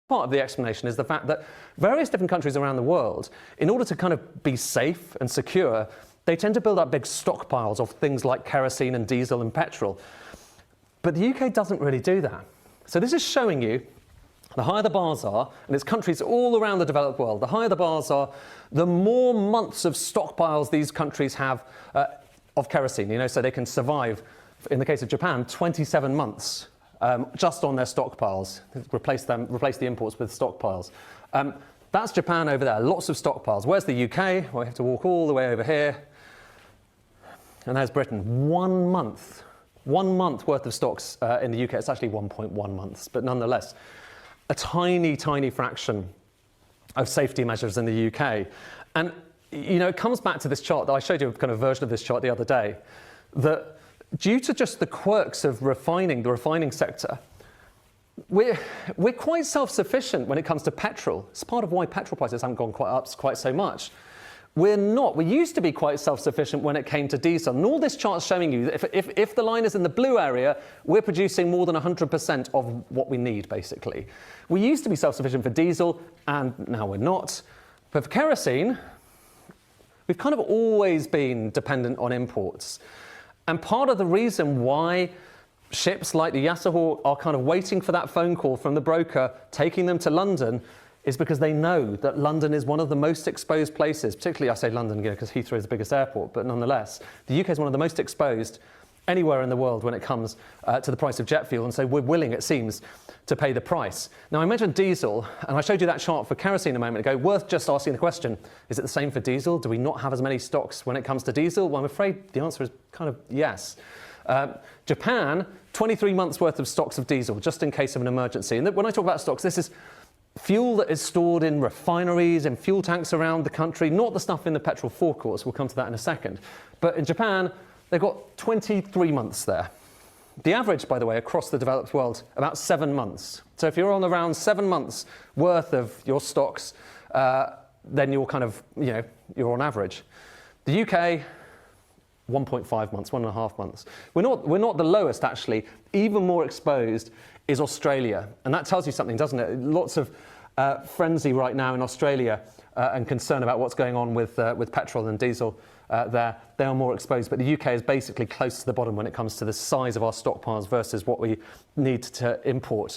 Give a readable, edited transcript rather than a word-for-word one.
Part of the explanation is the fact that various different countries around the world, in order to kind of be safe and secure, they tend to build up big stockpiles of things like kerosene and diesel and petrol. But the UK doesn't really do that. So this is showing you the higher the bars are, and it's countries all around the developed world, the higher the bars are, the more months of stockpiles these countries have of kerosene, so they can survive, in the case of Japan, 27 months. Just on their stockpiles, replace the imports with stockpiles. That's Japan over there, lots of stockpiles. Where's the UK? Well, we have to walk all the way over here. And there's Britain, 1 month. 1 month worth of stocks in the UK. It's actually 1.1 months, but nonetheless, a tiny, tiny fraction of safety measures in the UK. And, it comes back to this chart that I showed you a kind of version of this chart the other day, that due to just the quirks of refining, the refining sector, we're quite self-sufficient when it comes to petrol. It's part of why petrol prices haven't gone quite so much. We're not. We used to be quite self-sufficient when it came to diesel. And all this chart's showing you that if the line is in the blue area, we're producing more than 100% of what we need, basically. We used to be self-sufficient for diesel, and now we're not. But for kerosene, we've kind of always been dependent on imports. And part of the reason why ships like the Yasahawk are kind of waiting for that phone call from the broker taking them to London is because they know that London is one of the most exposed places, particularly I say London because Heathrow is the biggest airport, but nonetheless, the UK is one of the most exposed anywhere in the world when it comes to the price of jet fuel, and so we're willing, it seems, to pay the price. Now, I mentioned diesel, and I showed you that chart for kerosene a moment ago. Worth just asking the question, is it the same for diesel? Do we not have as many stocks when it comes to diesel? Well, I'm afraid the answer is kind of yes. Japan, 23 months worth of stocks of diesel, just in case of an emergency. And when I talk about stocks, this is fuel that is stored in refineries and fuel tanks around the country, not the stuff in the petrol forecourts. We'll come to that in a second. But in Japan, they've got 23 months there. The average, by the way, across the developed world, about 7 months. So if you're on around 7 months worth of your stocks, then you're kind of, you're on average. The UK, 1.5 months, 1.5 months. We're not the lowest, actually. Even more exposed is Australia. And that tells you something, doesn't it? Lots of frenzy right now in Australia and concern about what's going on with petrol and diesel there. They are more exposed, but the UK is basically close to the bottom when it comes to the size of our stockpiles versus what we need to import.